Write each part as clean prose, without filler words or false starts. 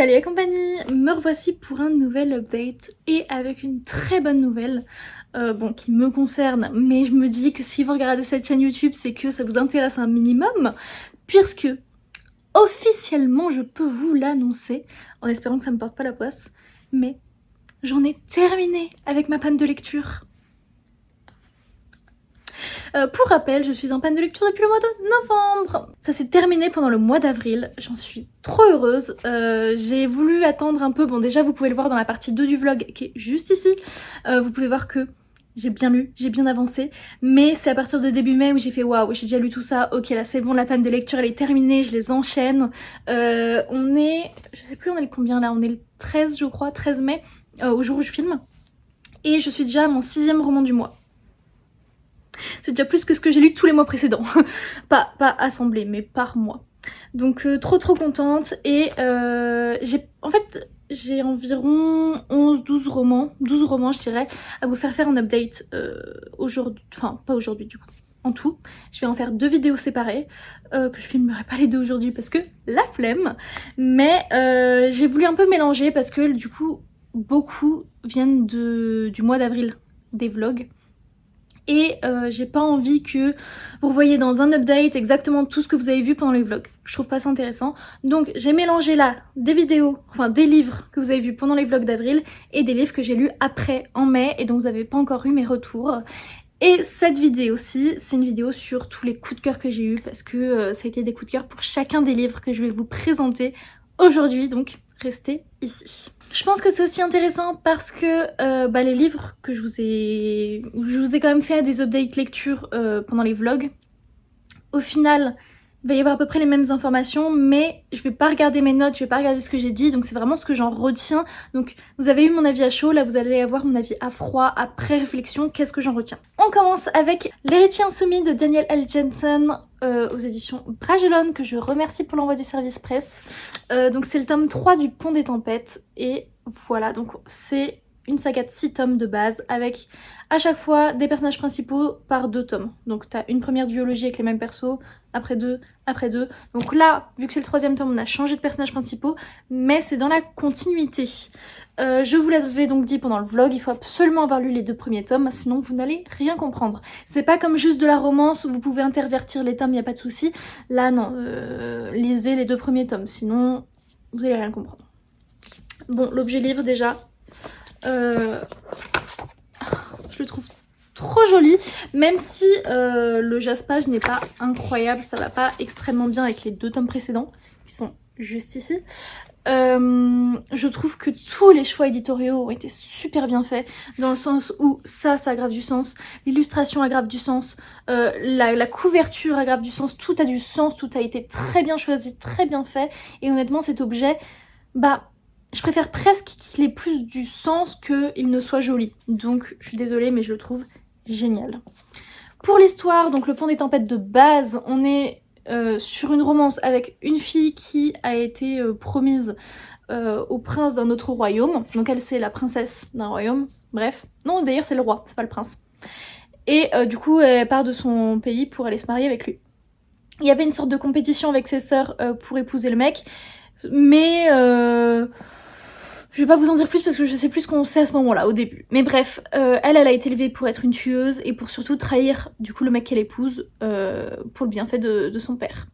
Salut la compagnie, me revoici pour un nouvel update et avec une très bonne nouvelle, bon qui me concerne, mais je me dis que si vous regardez cette chaîne YouTube c'est que ça vous intéresse un minimum, puisque officiellement je peux vous l'annoncer, en espérant que ça me porte pas la poisse, mais j'en ai terminé avec ma panne de lecture. Pour rappel, je suis en panne de lecture depuis le mois de novembre. Ça s'est terminé pendant le mois d'avril, j'en suis trop heureuse. J'ai voulu attendre un peu, bon déjà vous pouvez le voir dans la partie 2 du vlog qui est juste ici. Vous pouvez voir que j'ai bien lu, j'ai bien avancé, mais c'est à partir de début mai où j'ai fait waouh, j'ai déjà lu tout ça, ok là c'est bon, la panne de lecture elle est terminée, je les enchaîne. On est, je sais plus on est le combien là, on est le 13 je crois, 13 mai, au jour où je filme. Et je suis déjà à mon 6e roman du mois. C'est déjà plus que ce que j'ai lu tous les mois précédents. pas assemblé, mais par mois. Donc trop contente. Et j'ai environ 11-12 romans, 12 romans je dirais, à vous faire un update aujourd'hui, enfin pas aujourd'hui du coup, en tout. Je vais en faire 2 vidéos séparées, que je filmerai pas les 2 aujourd'hui parce que la flemme. Mais j'ai voulu un peu mélanger parce que du coup, beaucoup viennent du mois d'avril, des vlogs. Et j'ai pas envie que vous voyez dans un update exactement tout ce que vous avez vu pendant les vlogs. Je trouve pas ça intéressant. Donc j'ai mélangé là des vidéos, enfin des livres que vous avez vus pendant les vlogs d'avril et des livres que j'ai lus après en mai et dont vous n'avez pas encore eu mes retours. Et cette vidéo-ci, c'est une vidéo sur tous les coups de cœur que j'ai eu parce que ça a été des coups de cœur pour chacun des livres que je vais vous présenter aujourd'hui, donc restez ici. Je pense que c'est aussi intéressant parce que les livres que je vous ai quand même fait des updates lecture pendant les vlogs, au final il va y avoir à peu près les mêmes informations, mais je vais pas regarder mes notes, je vais pas regarder ce que j'ai dit, donc c'est vraiment ce que j'en retiens. Donc vous avez eu mon avis à chaud, là vous allez avoir mon avis à froid, après réflexion, qu'est-ce que j'en retiens. On commence avec L'héritier insoumis de Daniel L. Jensen aux éditions Bragelonne, que je remercie pour l'envoi du service presse. Donc c'est le tome 3 du Pont des Tempêtes, et voilà, donc c'est une saga de 6 tomes de base avec à chaque fois des personnages principaux par 2 tomes. Donc t'as une première duologie avec les mêmes persos, après 2, après 2. Donc là, vu que c'est le 3e tome, on a changé de personnages principaux, mais c'est dans la continuité. Je vous l'avais donc dit pendant le vlog, il faut absolument avoir lu les 2 premiers tomes, sinon vous n'allez rien comprendre. C'est pas comme juste de la romance où vous pouvez intervertir les tomes, y a pas de souci. Là non, lisez les 2 premiers tomes, sinon vous allez rien comprendre. Bon, l'objet livre déjà, je le trouve trop joli, même si le jaspage n'est pas incroyable, ça va pas extrêmement bien avec les 2 tomes précédents, qui sont juste ici. Je trouve que tous les choix éditoriaux ont été super bien faits, dans le sens où ça aggrave du sens, l'illustration aggrave du sens, la couverture aggrave du sens, tout a du sens, tout a été très bien choisi, très bien fait, et honnêtement cet objet, je préfère presque qu'il ait plus du sens qu'il ne soit joli. Donc je suis désolée mais je le trouve génial. Pour l'histoire, donc le Pont des Tempêtes de base, on est sur une romance avec une fille qui a été promise au prince d'un autre royaume. Donc elle c'est la princesse d'un royaume, bref. Non d'ailleurs c'est le roi, c'est pas le prince. Et du coup elle part de son pays pour aller se marier avec lui. Il y avait une sorte de compétition avec ses sœurs pour épouser le mec, mais je vais pas vous en dire plus parce que je sais plus ce qu'on sait à ce moment-là, au début. Mais bref, elle a été élevée pour être une tueuse et pour surtout trahir du coup le mec qu'elle épouse pour le bienfait de son père.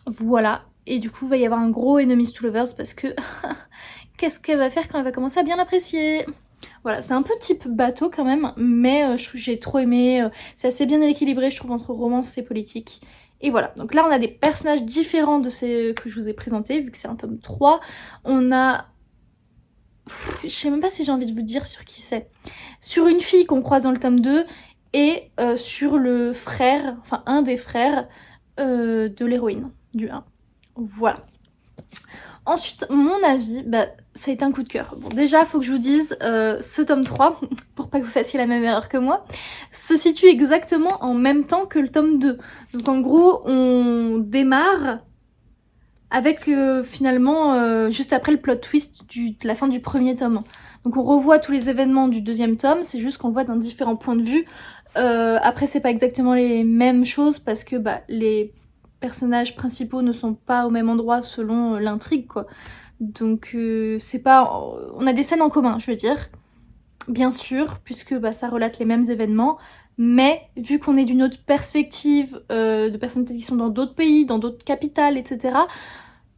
Voilà, et du coup il va y avoir un gros enemies to lovers parce que qu'est-ce qu'elle va faire quand elle va commencer à bien l'apprécier? Voilà, c'est un peu type bateau quand même, mais j'ai trop aimé, c'est assez bien équilibré je trouve entre romance et politique. Et voilà, donc là on a des personnages différents de ceux que je vous ai présentés, vu que c'est un tome 3. On a... je sais même pas si j'ai envie de vous dire sur qui c'est. Sur une fille qu'on croise dans le tome 2 et sur le frère, enfin un des frères de l'héroïne, du 1. Voilà. Ensuite, mon avis, ça a été un coup de cœur. Bon, déjà, faut que je vous dise, ce tome 3, pour pas que vous fassiez la même erreur que moi, se situe exactement en même temps que le tome 2. Donc en gros, on démarre avec finalement, juste après le plot twist de la fin du 1er tome. Donc on revoit tous les événements du 2e tome, c'est juste qu'on le voit d'un différent point de vue. Après, c'est pas exactement les mêmes choses parce que les personnages principaux ne sont pas au même endroit selon l'intrigue quoi. Donc c'est pas... On a des scènes en commun, je veux dire, bien sûr, puisque bah, ça relate les mêmes événements, mais vu qu'on est d'une autre perspective, de personnes qui sont dans d'autres pays, dans d'autres capitales, etc.,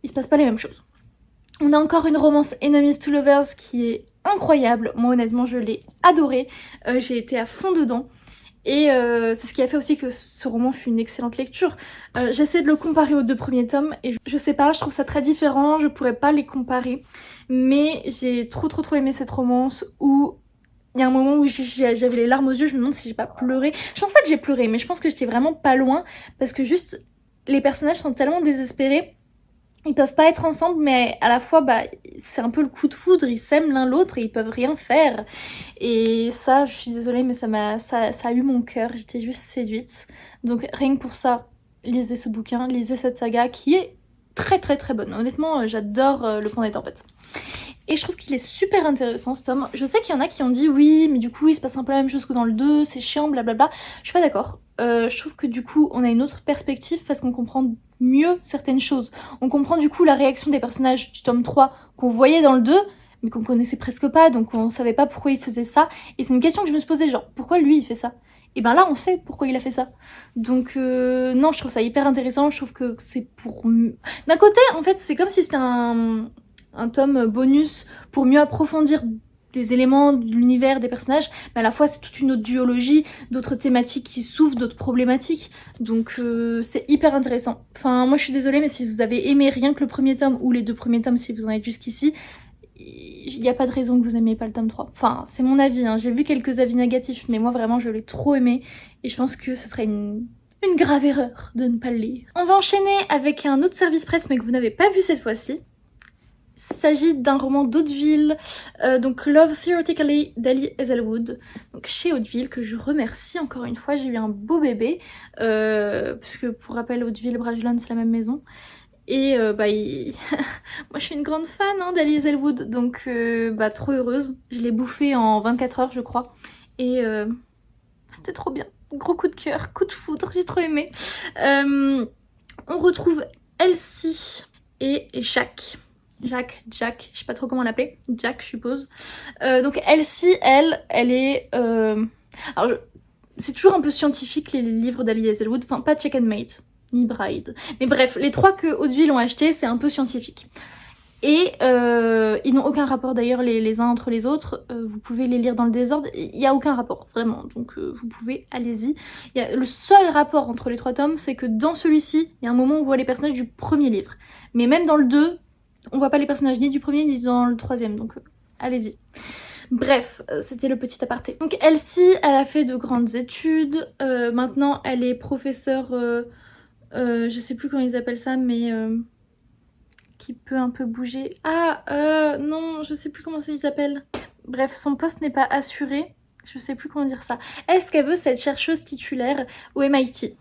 il se passe pas les mêmes choses. On a encore une romance Enemies to Lovers qui est incroyable. Moi honnêtement je l'ai adorée. J'ai été à fond dedans. Et c'est ce qui a fait aussi que ce roman fut une excellente lecture. J'essaie de le comparer aux 2 premiers tomes et je sais pas, je trouve ça très différent, je pourrais pas les comparer. Mais j'ai trop aimé cette romance où il y a un moment où j'avais les larmes aux yeux, je me demande si j'ai pas pleuré. Je pense pas que j'ai pleuré, mais je pense que j'étais vraiment pas loin parce que juste les personnages sont tellement désespérés. Ils peuvent pas être ensemble, mais à la fois, bah, c'est un peu le coup de foudre, ils s'aiment l'un l'autre et ils peuvent rien faire. Et ça, je suis désolée, mais ça a eu mon cœur, j'étais juste séduite. Donc rien que pour ça, lisez ce bouquin, lisez cette saga qui est très bonne. Honnêtement, j'adore Le Pont des Tempêtes. Et je trouve qu'il est super intéressant ce tome. Je sais qu'il y en a qui ont dit oui, mais du coup il se passe un peu la même chose que dans le 2, c'est chiant, blablabla. Je suis pas d'accord. Je trouve que du coup on a une autre perspective parce qu'on comprend mieux certaines choses. On comprend du coup la réaction des personnages du tome 3 qu'on voyait dans le 2, mais qu'on connaissait presque pas, donc on savait pas pourquoi il faisait ça. Et c'est une question que je me suis posée, genre pourquoi lui il fait ça? Et ben là on sait pourquoi il a fait ça. Donc non, je trouve ça hyper intéressant, je trouve que c'est pour... D'un côté en fait c'est comme si c'était un tome bonus pour mieux approfondir des éléments de l'univers des personnages, mais à la fois c'est toute une autre duologie, d'autres thématiques qui s'ouvrent, d'autres problématiques, donc c'est hyper intéressant. Enfin moi je suis désolée, mais si vous avez aimé rien que le premier tome, ou les 2 premiers tomes si vous en êtes jusqu'ici, il n'y a pas de raison que vous n'aimiez pas le tome 3. Enfin c'est mon avis, hein. J'ai vu quelques avis négatifs, mais moi vraiment je l'ai trop aimé, et je pense que ce serait une grave erreur de ne pas le lire. On va enchaîner avec un autre service presse, mais que vous n'avez pas vu cette fois-ci. Il s'agit d'un roman d'Hauteville, donc Love Theoretically d'Ali Hazelwood, donc chez Hauteville, que je remercie encore une fois. J'ai eu un beau bébé, parce que pour rappel Hauteville, Bragelonne c'est la même maison, et bah moi je suis une grande fan hein, d'Ali Hazelwood, donc bah trop heureuse. Je l'ai bouffé en 24 heures je crois, et c'était trop bien. Gros coup de cœur, coup de foudre, j'ai trop aimé. On retrouve Elsie et Jack, je sais pas trop comment l'appeler, Jack je suppose. Donc Elsie, elle est... Alors c'est toujours un peu scientifique les livres d'Ali Hazelwood, enfin pas Check and Mate, ni Bride. Mais bref, les 3 que Hauteville ont acheté, c'est un peu scientifique. Et ils n'ont aucun rapport d'ailleurs les uns entre les autres, vous pouvez les lire dans le désordre, il n'y a aucun rapport, vraiment, donc vous pouvez, allez-y. Le seul rapport entre les 3 tomes, c'est que dans celui-ci, il y a un moment où on voit les personnages du premier livre. Mais même dans le 2, on voit pas les personnages ni du premier ni dans le 3e, donc allez-y. Bref, c'était le petit aparté. Donc Elsie, elle a fait de grandes études, maintenant elle est professeure, je sais plus comment ils appellent ça, mais qui peut un peu bouger. Ah, non, je sais plus comment ça s'appelle. Bref, son poste n'est pas assuré, je sais plus comment dire ça. Est-ce qu'elle veut cette chercheuse titulaire au MIT?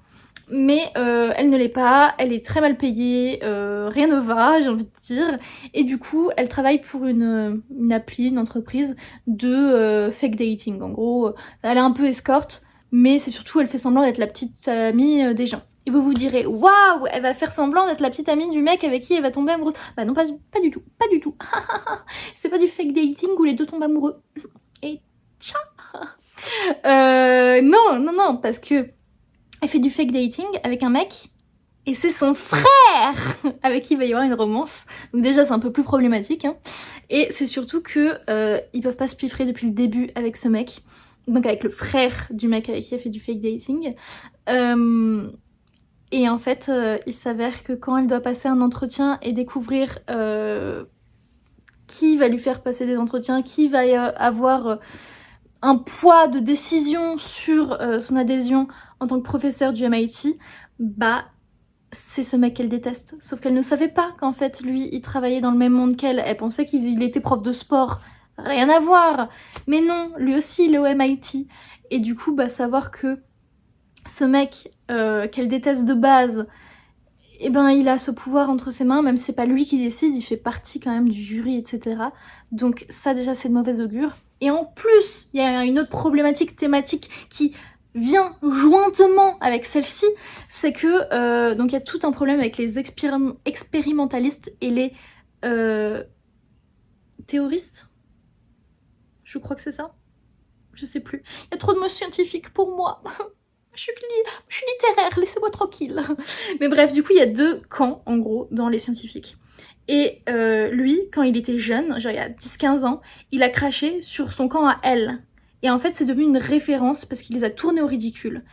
Mais elle ne l'est pas, elle est très mal payée, rien ne va, j'ai envie de dire. Et du coup, elle travaille pour une appli, une entreprise de fake dating. En gros, elle est un peu escorte, mais c'est surtout, elle fait semblant d'être la petite amie des gens. Et vous vous direz, waouh, elle va faire semblant d'être la petite amie du mec avec qui elle va tomber amoureuse. Bah non, pas du tout, pas du tout. C'est pas du fake dating où les deux tombent amoureux. Et tcha. Non, parce que elle fait du fake dating avec un mec et c'est son frère avec qui il va y avoir une romance. Donc déjà c'est un peu plus problématique hein. Et c'est surtout que ils peuvent pas se piffrer depuis le début avec ce mec, donc avec le frère du mec avec qui elle fait du fake dating. Et en fait il s'avère que quand elle doit passer un entretien et découvrir qui va lui faire passer des entretiens, qui va avoir un poids de décision sur son adhésion en tant que professeur du MIT, bah c'est ce mec qu'elle déteste. Sauf qu'elle ne savait pas qu'en fait lui il travaillait dans le même monde qu'elle. Elle pensait qu'il était prof de sport, rien à voir. Mais non, lui aussi il est au MIT. Et du coup bah savoir que ce mec qu'elle déteste de base, et ben il a ce pouvoir entre ses mains, même si c'est pas lui qui décide, il fait partie quand même du jury, etc. Donc ça déjà c'est de mauvaise augure. Et en plus, il y a une autre problématique thématique qui vient jointement avec celle-ci, c'est que donc il y a tout un problème avec les expérimentalistes et les théoriste. Je crois que c'est ça. Je sais plus. Il y a trop de mots scientifiques pour moi. Je suis littéraire, laissez-moi tranquille. Mais bref, du coup, il y a 2 camps, en gros, dans les scientifiques. Et lui, quand il était jeune, genre il y a 10-15 ans, il a craché sur son camp à elle. Et en fait, c'est devenu une référence parce qu'il les a tournés au ridicule.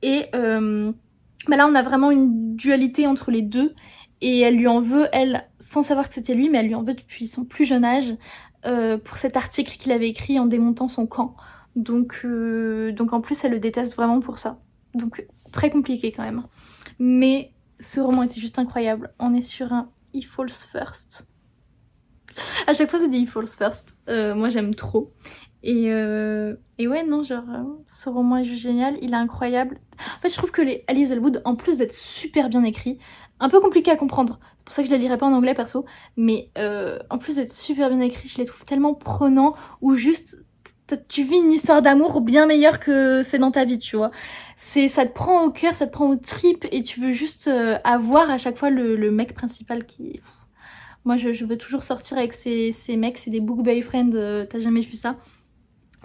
Et là, on a vraiment une dualité entre les deux. Et elle lui en veut, elle, sans savoir que c'était lui, mais elle lui en veut depuis son plus jeune âge pour cet article qu'il avait écrit en démontant son camp. Donc en plus, elle le déteste vraiment pour ça. Donc très compliqué quand même. Mais ce roman était juste incroyable. On est sur un He Falls First. À chaque fois c'est des He Falls First. Moi j'aime trop. Et ouais non genre ce roman est juste génial. Il est incroyable. En fait je trouve que les Alice Elwood, en plus d'être super bien écrits, un peu compliqué à comprendre. C'est pour ça que je la lirai pas en anglais perso. Mais en plus d'être super bien écrits, je les trouve tellement prenants. Ou juste tu vis une histoire d'amour bien meilleure que c'est dans ta vie, tu vois. Ça te prend au cœur, ça te prend aux tripes et tu veux juste avoir à chaque fois le mec principal qui... Moi, je veux toujours sortir avec ces mecs, c'est des book boyfriends, t'as jamais vu ça.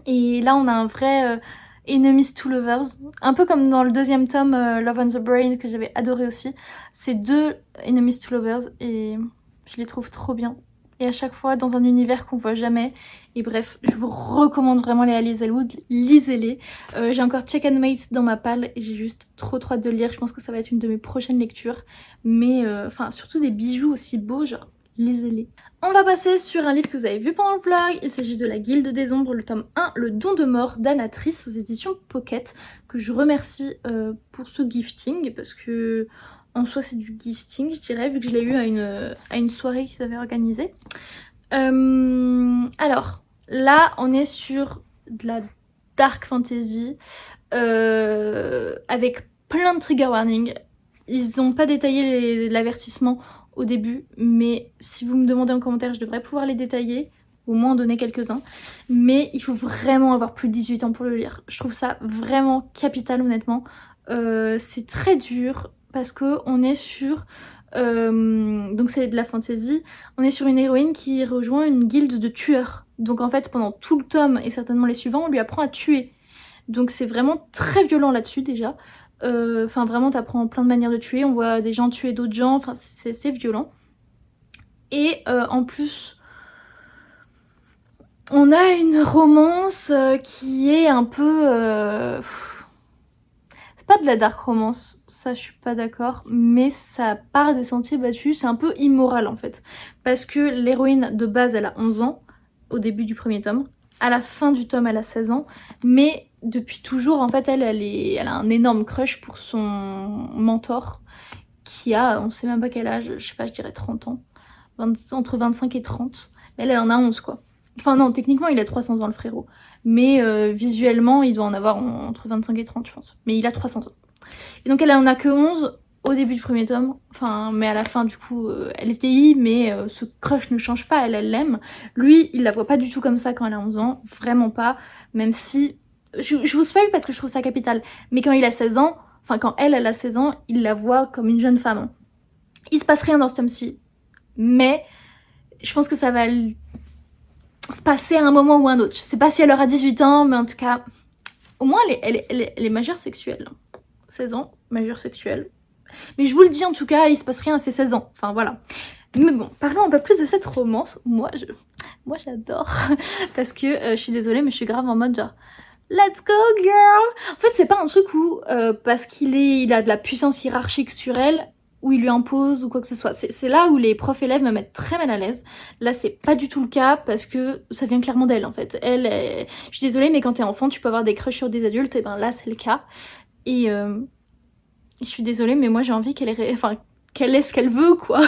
Et là, on a un vrai Enemies to Lovers, un peu comme dans le 2e tome, Love on the Brain, que j'avais adoré aussi. C'est 2 Enemies to Lovers et je les trouve trop bien. Et à chaque fois dans un univers qu'on voit jamais. Et bref, je vous recommande vraiment les Alice Elwood, lisez-les. J'ai encore Check and Mate dans ma palle et j'ai juste trop hâte de le lire. Je pense que ça va être une de mes prochaines lectures. Mais enfin surtout des bijoux aussi beaux, genre lisez-les. On va passer sur un livre que vous avez vu pendant le vlog. Il s'agit de La Guilde des Ombres, le tome 1, Le Don de Mort d'Anatrice aux éditions Pocket, que je remercie pour ce gifting parce que en soi c'est du gifting je dirais, vu que je l'ai eu à une soirée qu'ils avaient organisée. Alors, là on est sur de la dark fantasy avec plein de trigger warnings. Ils n'ont pas détaillé l'avertissement au début, mais si vous me demandez en commentaire, je devrais pouvoir les détailler, au moins en donner quelques-uns. Mais il faut vraiment avoir plus de 18 ans pour le lire. Je trouve ça vraiment capital, honnêtement. C'est très dur parce que on est sur... donc c'est de la fantasy. On est sur une héroïne qui rejoint une guilde de tueurs. Donc en fait, pendant tout le tome et certainement les suivants, on lui apprend à tuer. Donc c'est vraiment très violent là-dessus déjà. Enfin vraiment t'apprends plein de manières de tuer, on voit des gens tuer d'autres gens, enfin c'est violent. Et en plus on a une romance qui est un peu... c'est pas de la dark romance, ça je suis pas d'accord, mais ça part des sentiers battus, c'est un peu immoral en fait. Parce que l'héroïne de base elle a 11 ans, au début du 1er tome, à la fin du tome elle a 16 ans, mais depuis toujours en fait elle a un énorme crush pour son mentor, qui a, on sait même pas quel âge, je sais pas, je dirais 30 ans, entre 25 et 30, mais elle en a 11 quoi. Enfin non, techniquement il a 300 ans le frérot, mais visuellement il doit en avoir entre 25 et 30 je pense, mais il a 300 ans. Et donc elle en a que 11 au début du 1er tome, enfin mais à la fin du coup elle vieillit, mais ce crush ne change pas, elle l'aime. Lui il la voit pas du tout comme ça quand elle a 11 ans, vraiment pas, même si... Je vous spoil parce que je trouve ça capital, mais quand il a 16 ans, enfin quand elle a 16 ans, il la voit comme une jeune femme. Il se passe rien dans ce tome-ci, mais je pense que ça va se passer à un moment ou un autre. Je sais pas si elle aura 18 ans, mais en tout cas, au moins elle est majeure sexuelle. 16 ans, majeure sexuelle. Mais je vous le dis en tout cas, il se passe rien à ses 16 ans. Enfin voilà. Mais bon, parlons un peu plus de cette romance. Moi j'adore. Parce que je suis désolée, mais je suis grave en mode genre... Let's go girl! En fait c'est pas un truc où parce il a de la puissance hiérarchique sur elle, où il lui impose ou quoi que ce soit. C'est là où les profs élèves me mettent très mal à l'aise. Là c'est pas du tout le cas parce que ça vient clairement d'elle en fait. Je suis désolée mais quand t'es enfant tu peux avoir des crushs sur des adultes, et ben là c'est le cas. Et je suis désolée mais moi j'ai envie qu'elle ait ce qu'elle veut quoi.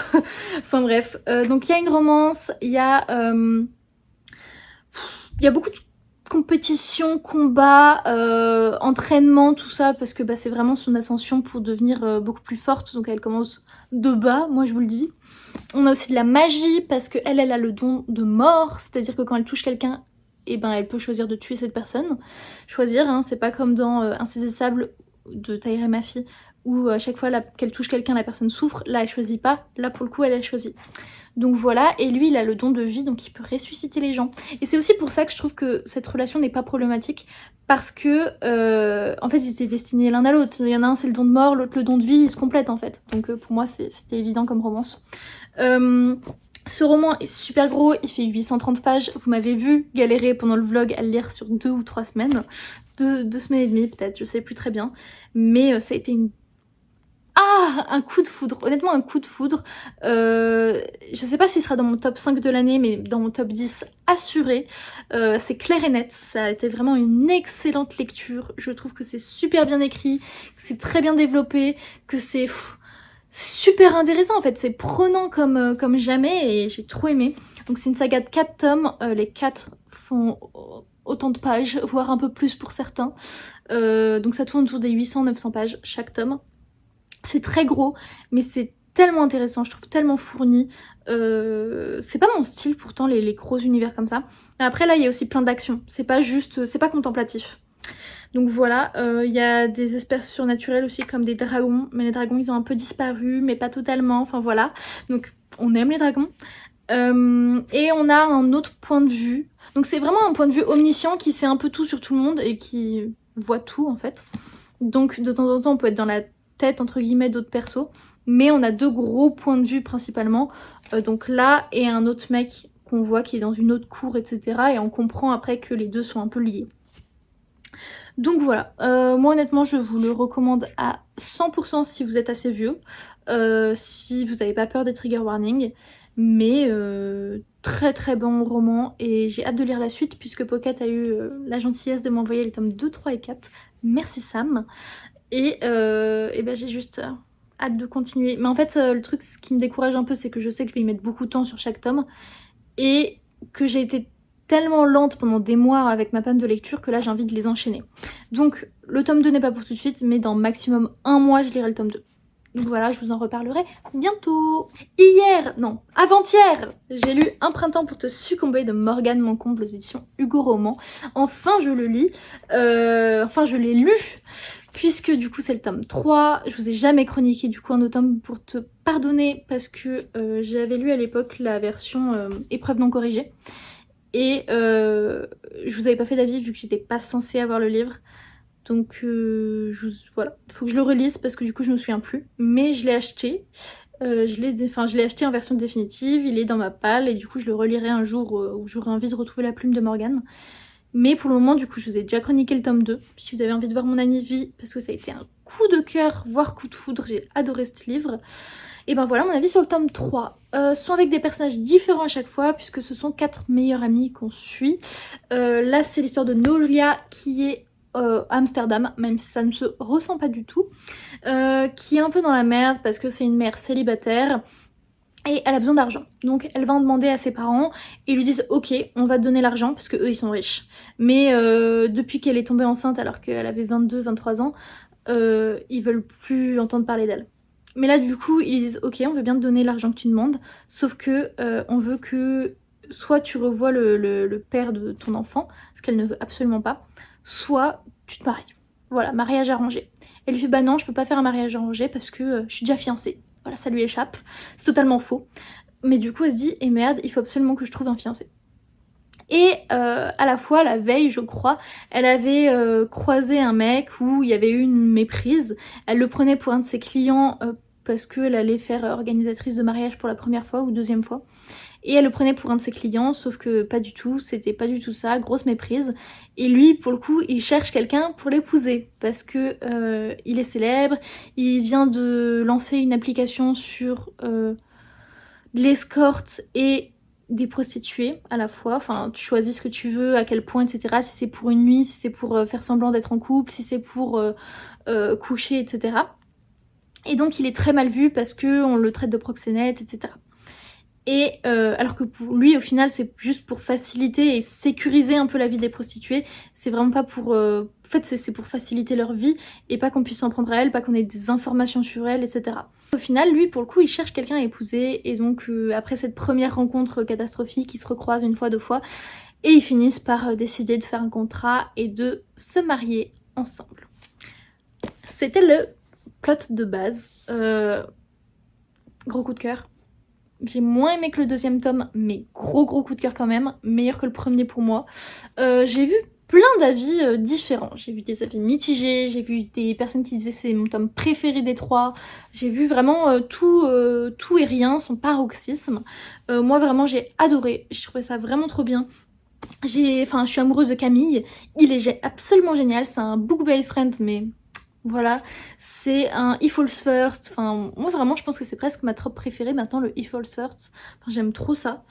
Enfin bref, donc il y a une romance, il y a beaucoup de compétition, combat, entraînement, tout ça, parce que c'est vraiment son ascension pour devenir beaucoup plus forte, donc elle commence de bas, moi je vous le dis. On a aussi de la magie, parce que elle a le don de mort, c'est-à-dire que quand elle touche quelqu'un, et ben elle peut choisir de tuer cette personne. Choisir, hein, c'est pas comme dans Insaisissable de Taïra Mafi, où à chaque fois qu'elle touche quelqu'un, la personne souffre. Là, elle choisit pas. Là, pour le coup, elle a choisi. Donc voilà, et lui, il a le don de vie, donc il peut ressusciter les gens. Et c'est aussi pour ça que je trouve que cette relation n'est pas problématique, parce que, en fait, ils étaient destinés l'un à l'autre. Il y en a un, c'est le don de mort, l'autre, le don de vie, ils se complètent, en fait. Donc pour moi, c'était évident comme romance. Ce roman est super gros, il fait 830 pages. Vous m'avez vu galérer pendant le vlog à le lire sur 2 ou 3 semaines. 2 semaines et demie, peut-être, je sais plus très bien. Mais ça a été un coup de foudre, honnêtement un coup de foudre. Je sais pas s'il sera dans mon top 5 de l'année, mais dans mon top 10 assuré. C'est clair et net, ça a été vraiment une excellente lecture. Je trouve que c'est super bien écrit, que c'est très bien développé, que c'est super intéressant en fait, c'est prenant comme jamais et j'ai trop aimé. Donc c'est une saga de 4 tomes, les 4 font autant de pages, voire un peu plus pour certains. Donc ça tourne autour des 800-900 pages chaque tome. C'est très gros, mais c'est tellement intéressant, je trouve tellement fourni. C'est pas mon style pourtant, les gros univers comme ça. Mais après là, il y a aussi plein d'actions, c'est pas contemplatif. Donc voilà, il y a des espèces surnaturelles aussi comme des dragons, mais les dragons ils ont un peu disparu, mais pas totalement, enfin voilà. Donc on aime les dragons. Et on a un autre point de vue. Donc c'est vraiment un point de vue omniscient qui sait un peu tout sur tout le monde et qui voit tout en fait. Donc de temps en temps on peut être dans la tête entre guillemets d'autres persos, mais on a 2 gros points de vue principalement, donc là et un autre mec qu'on voit qui est dans une autre cour, etc. Et on comprend après que les deux sont un peu liés. Donc voilà, moi honnêtement je vous le recommande à 100% si vous êtes assez vieux, si vous n'avez pas peur des trigger warnings, mais très très bon roman et j'ai hâte de lire la suite puisque Pocket a eu la gentillesse de m'envoyer les tomes 2, 3 et 4. Merci Sam. Et ben j'ai juste hâte de continuer. Mais en fait, le truc, ce qui me décourage un peu, c'est que je sais que je vais y mettre beaucoup de temps sur chaque tome. Et que j'ai été tellement lente pendant des mois avec ma panne de lecture que là, j'ai envie de les enchaîner. Donc, le tome 2 n'est pas pour tout de suite, mais dans maximum 1 mois, je lirai le tome 2. Donc voilà, je vous en reparlerai bientôt. Avant-hier, j'ai lu Un printemps pour te succomber de Morgane Moncomble aux éditions Hugo Roman. Enfin, je le lis. Enfin, je l'ai lu. Puisque du coup c'est le tome 3, je vous ai jamais chroniqué du coup un autre tome pour te pardonner parce que j'avais lu à l'époque la version épreuve non corrigée et je vous avais pas fait d'avis vu que j'étais pas censée avoir le livre. Donc voilà, faut que je le relise parce que du coup je me souviens plus. Mais je l'ai acheté, je l'ai acheté en version définitive, il est dans ma palle et du coup je le relirai un jour où j'aurai envie de retrouver la plume de Morgane. Mais pour le moment, du coup, je vous ai déjà chroniqué le tome 2. Si vous avez envie de voir mon avis, parce que ça a été un coup de cœur, voire coup de foudre, j'ai adoré ce livre. Et ben voilà mon avis sur le tome 3. Sont avec des personnages différents à chaque fois, puisque ce sont 4 meilleurs amis qu'on suit. Là, c'est l'histoire de Nolia qui est à Amsterdam, même si ça ne se ressent pas du tout. Qui est un peu dans la merde, parce que c'est une mère célibataire. Et elle a besoin d'argent, donc elle va en demander à ses parents et ils lui disent ok on va te donner l'argent parce que eux ils sont riches. Mais depuis qu'elle est tombée enceinte alors qu'elle avait 22-23 ans, ils veulent plus entendre parler d'elle. Mais là du coup ils lui disent ok on veut bien te donner l'argent que tu demandes, sauf que on veut que soit tu revois le père de ton enfant, ce qu'elle ne veut absolument pas, soit tu te maries. Voilà, mariage arrangé. Elle lui fait bah non je peux pas faire un mariage arrangé parce que je suis déjà fiancée. Voilà, ça lui échappe. C'est totalement faux. Mais du coup, elle se dit, eh merde, il faut absolument que je trouve un fiancé. Et à la fois, la veille, je crois, elle avait croisé un mec où il y avait eu une méprise. Elle le prenait pour un de ses clients parce qu'elle allait faire organisatrice de mariage pour la première fois ou deuxième fois. Et elle le prenait pour un de ses clients, sauf que pas du tout, c'était pas du tout ça, grosse méprise. Et lui, pour le coup, il cherche quelqu'un pour l'épouser, parce que il est célèbre, il vient de lancer une application sur de l'escorte et des prostituées à la fois, enfin tu choisis ce que tu veux, à quel point, etc. Si c'est pour une nuit, si c'est pour faire semblant d'être en couple, si c'est pour coucher, etc. Et donc il est très mal vu parce qu'on le traite de proxénète, etc. Et alors que pour lui au final c'est juste pour faciliter et sécuriser un peu la vie des prostituées, c'est vraiment pas pour... En fait c'est pour faciliter leur vie et pas qu'on puisse s'en prendre à elles, pas qu'on ait des informations sur elles, etc. Au final lui pour le coup il cherche quelqu'un à épouser et donc après cette première rencontre catastrophique ils se recroisent une fois, 2 fois et ils finissent par décider de faire un contrat et de se marier ensemble. C'était le plot de base. Gros coup de cœur. J'ai moins aimé que le deuxième tome, mais gros coup de cœur quand même. Meilleur que le premier pour moi. J'ai vu plein d'avis différents. J'ai vu des avis mitigés, j'ai vu des personnes qui disaient c'est mon tome préféré des 3. J'ai vu vraiment tout et rien, son paroxysme. Moi vraiment j'ai adoré, j'ai trouvé ça vraiment trop bien. Je suis amoureuse de Camille, il est absolument génial, c'est un book boyfriend mais voilà, c'est un He Falls First, enfin moi vraiment je pense que c'est presque ma trope préférée maintenant, le He Falls First, enfin, j'aime trop ça.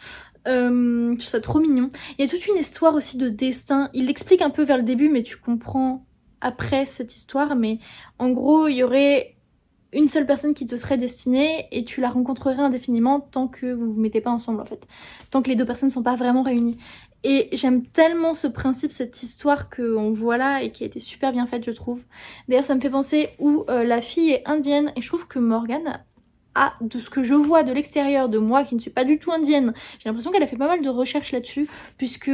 Je trouve ça trop mignon. Il y a toute une histoire aussi de destin, il l'explique un peu vers le début mais tu comprends après cette histoire, mais en gros il y aurait une seule personne qui te serait destinée et tu la rencontrerais indéfiniment tant que vous vous mettez pas ensemble en fait, tant que les deux personnes sont pas vraiment réunies. Et j'aime tellement ce principe, cette histoire qu'on voit là et qui a été super bien faite je trouve. D'ailleurs ça me fait penser où la fille est indienne et je trouve que Morgane a, de ce que je vois de l'extérieur de moi qui ne suis pas du tout indienne, j'ai l'impression qu'elle a fait pas mal de recherches là-dessus puisque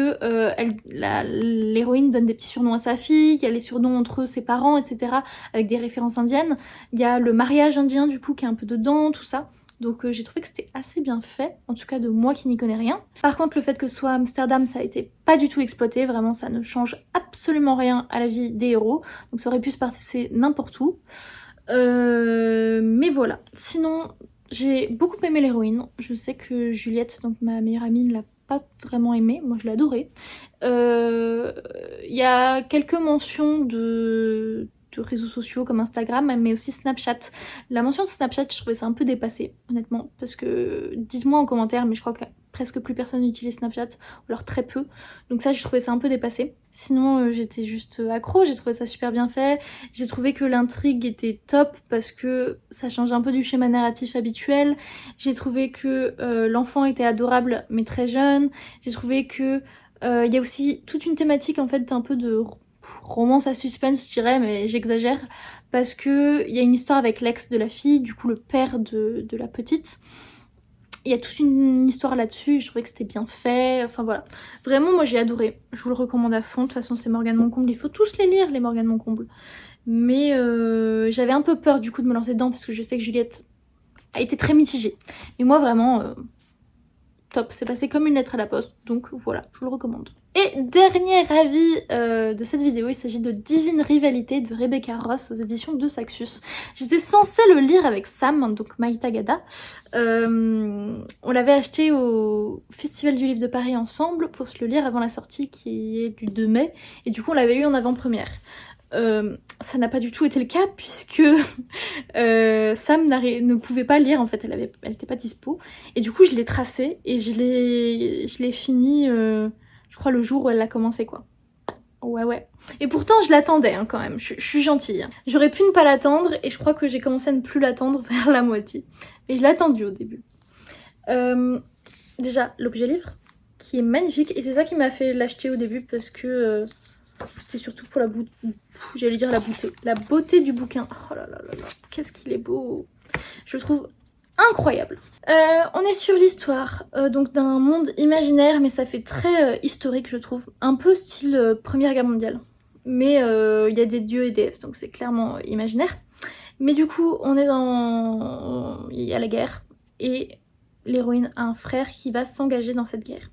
l'héroïne donne des petits surnoms à sa fille, il y a les surnoms entre ses parents etc. avec des références indiennes, il y a le mariage indien du coup qui est un peu dedans, tout ça. Donc j'ai trouvé que c'était assez bien fait, en tout cas de moi qui n'y connais rien. Par contre le fait que ce soit Amsterdam ça a été pas du tout exploité, vraiment ça ne change absolument rien à la vie des héros, donc ça aurait pu se passer n'importe où. Mais voilà, sinon j'ai beaucoup aimé l'héroïne, je sais que Juliette, donc ma meilleure amie, ne l'a pas vraiment aimée, moi je l'ai adorée. Il y a quelques mentions de réseaux sociaux comme Instagram mais aussi Snapchat. La mention de Snapchat je trouvais ça un peu dépassé honnêtement parce que dites-moi en commentaire mais je crois que presque plus personne n'utilise Snapchat ou alors très peu donc ça j'ai trouvé ça un peu dépassé. Sinon j'étais juste accro, j'ai trouvé ça super bien fait, j'ai trouvé que l'intrigue était top parce que ça change un peu du schéma narratif habituel, j'ai trouvé que l'enfant était adorable mais très jeune, j'ai trouvé que il y a aussi toute une thématique en fait un peu de romance à suspense je dirais mais j'exagère parce que il y a une histoire avec l'ex de la fille, du coup le père de la petite. Il y a toute une histoire là-dessus et je trouvais que c'était bien fait, enfin voilà. Vraiment moi j'ai adoré, je vous le recommande à fond, de toute façon c'est Morgane Moncomble, il faut tous les lire les Morgane Moncomble. Mais j'avais un peu peur du coup de me lancer dedans parce que je sais que Juliette a été très mitigée. Mais moi vraiment top, c'est passé comme une lettre à la poste, donc voilà, je vous le recommande. Et dernier avis de cette vidéo, il s'agit de Divine Rivalité de Rebecca Ross aux éditions de Saxus. J'étais censée le lire avec Sam, donc Maïta Gada. On l'avait acheté au Festival du Livre de Paris ensemble pour se le lire avant la sortie qui est du 2 mai, et du coup on l'avait eu en avant-première. Ça n'a pas du tout été le cas puisque Sam ne pouvait pas lire en fait, elle était pas dispo et du coup je l'ai tracé et je l'ai fini je crois le jour où elle l'a commencé quoi. Ouais. Et pourtant je l'attendais hein, quand même, je suis gentille. Hein. J'aurais pu ne pas l'attendre et je crois que j'ai commencé à ne plus l'attendre vers la moitié. Mais je l'ai attendu au début. Déjà l'objet livre qui est magnifique et c'est ça qui m'a fait l'acheter au début parce que c'était surtout pour la beauté, j'allais dire la beauté du bouquin. Oh là là là là, qu'est-ce qu'il est beau. Je le trouve incroyable. On est sur l'histoire donc d'un monde imaginaire mais ça fait très historique je trouve. Un peu style Première Guerre mondiale. Mais il y a des dieux et déesses donc c'est clairement imaginaire. Mais du coup on est dans... il y a la guerre et l'héroïne a un frère qui va s'engager dans cette guerre.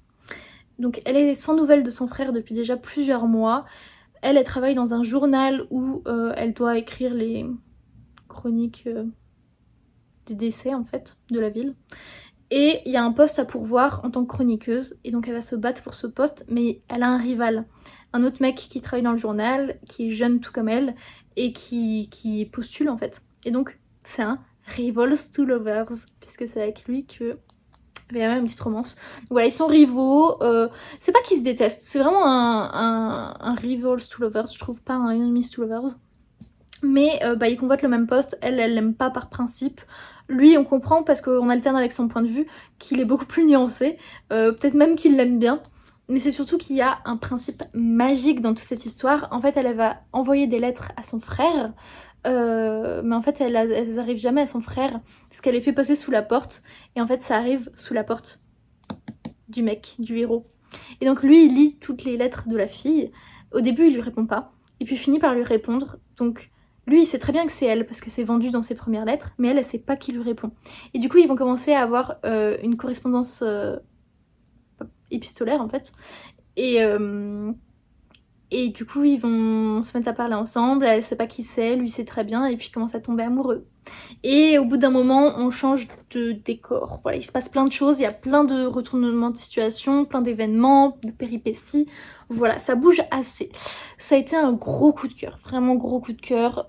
Donc elle est sans nouvelles de son frère depuis déjà plusieurs mois. Elle travaille dans un journal où elle doit écrire les chroniques des décès en fait de la ville. Et il y a un poste à pourvoir en tant que chroniqueuse et donc elle va se battre pour ce poste mais elle a un rival. Un autre mec qui travaille dans le journal, qui est jeune tout comme elle et qui postule en fait. Et donc c'est un Rivals to Lovers puisque c'est avec lui que... il y a même une petite romance. Donc voilà, ils sont rivaux. C'est pas qu'ils se détestent, c'est vraiment un rivals to lovers, je trouve, pas un enemies to lovers. Mais ils convoitent le même poste, elle l'aime pas par principe. Lui, on comprend parce qu'on alterne avec son point de vue qu'il est beaucoup plus nuancé. Peut-être même qu'il l'aime bien. Mais c'est surtout qu'il y a un principe magique dans toute cette histoire. En fait, elle va envoyer des lettres à son frère. Mais en fait elles arrivent jamais à son frère parce qu'elle les fait passer sous la porte et en fait ça arrive sous la porte du mec, du héros. Et donc lui il lit toutes les lettres de la fille, au début il lui répond pas et puis finit par lui répondre, donc lui il sait très bien que c'est elle parce que c'est vendu dans ses premières lettres, mais elle sait pas qui lui répond. Et du coup ils vont commencer à avoir une correspondance épistolaire en fait. Et du coup ils vont se mettre à parler ensemble, elle sait pas qui c'est, lui sait très bien, et puis ils commencent à tomber amoureux. Et au bout d'un moment on change de décor, voilà, il se passe plein de choses, il y a plein de retournements de situation, plein d'événements, de péripéties, voilà, ça bouge assez. Ça a été un gros coup de cœur, vraiment gros coup de cœur,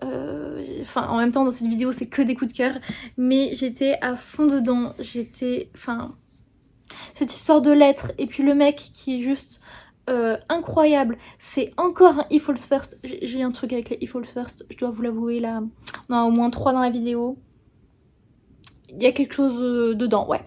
enfin en même temps dans cette vidéo c'est que des coups de cœur, mais j'étais à fond dedans, enfin cette histoire de lettres, et puis le mec qui est juste incroyable, c'est encore un He Falls First, j'ai un truc avec les He Falls First, je dois vous l'avouer là, on en a au moins 3 dans la vidéo, il y a quelque chose dedans, ouais.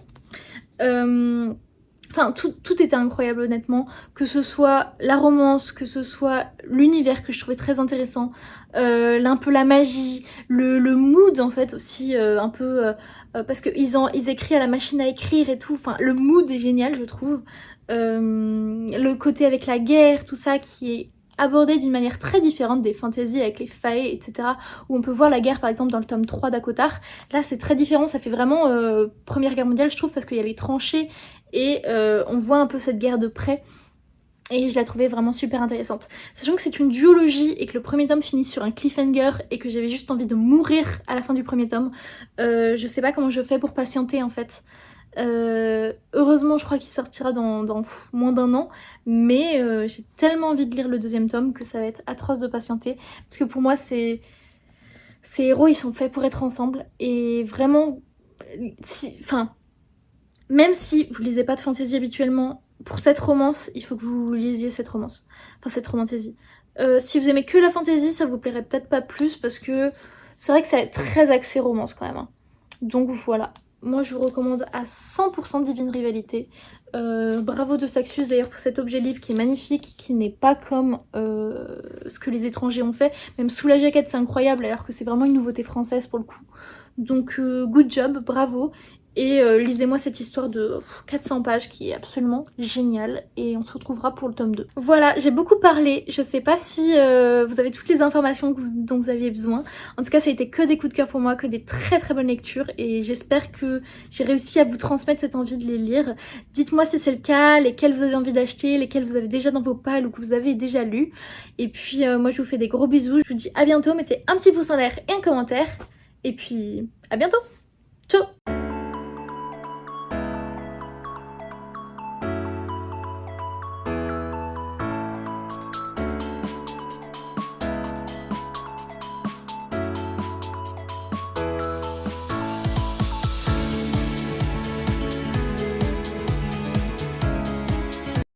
Enfin, tout était incroyable honnêtement, que ce soit la romance, que ce soit l'univers que je trouvais très intéressant, un peu la magie, le mood en fait aussi, un peu, parce qu'ils écrivent à la machine à écrire et tout, enfin le mood est génial je trouve, le côté avec la guerre, tout ça qui est abordé d'une manière très différente des fantaisies avec les fae, etc. Où on peut voir la guerre par exemple dans le tome 3 d'Akotar. Là c'est très différent, ça fait vraiment Première Guerre mondiale je trouve, parce qu'il y a les tranchées et on voit un peu cette guerre de près. Et je la trouvais vraiment super intéressante. Sachant que c'est une duologie et que le premier tome finit sur un cliffhanger et que j'avais juste envie de mourir à la fin du premier tome. Je sais pas comment je fais pour patienter en fait. Heureusement je crois qu'il sortira dans moins d'1 an, mais j'ai tellement envie de lire le deuxième tome que ça va être atroce de patienter, parce que pour moi ces héros ils sont faits pour être ensemble, et vraiment enfin même si vous lisez pas de fantasy habituellement, pour cette romance il faut que vous lisiez cette romance, enfin cette romantasy. Si vous aimez que la fantasy ça vous plairait peut-être pas plus, parce que c'est vrai que ça va être très axé romance quand même, hein. Donc voilà, moi je vous recommande à 100% Divine Rivalité. Bravo de Saxius d'ailleurs pour cet objet livre qui est magnifique, qui n'est pas comme ce que les étrangers ont fait. Même sous la jaquette c'est incroyable, alors que c'est vraiment une nouveauté française pour le coup. Donc good job, bravo. Et lisez-moi cette histoire de 400 pages qui est absolument géniale, et on se retrouvera pour le tome 2. Voilà, j'ai beaucoup parlé, je sais pas si vous avez toutes les informations dont vous aviez besoin. En tout cas ça a été que des coups de cœur pour moi, que des très très bonnes lectures, et j'espère que j'ai réussi à vous transmettre cette envie de les lire. Dites-moi si c'est le cas, lesquels vous avez envie d'acheter, lesquels vous avez déjà dans vos pales ou que vous avez déjà lus. Et puis moi je vous fais des gros bisous, je vous dis à bientôt, mettez un petit pouce en l'air et un commentaire, et puis à bientôt. Ciao.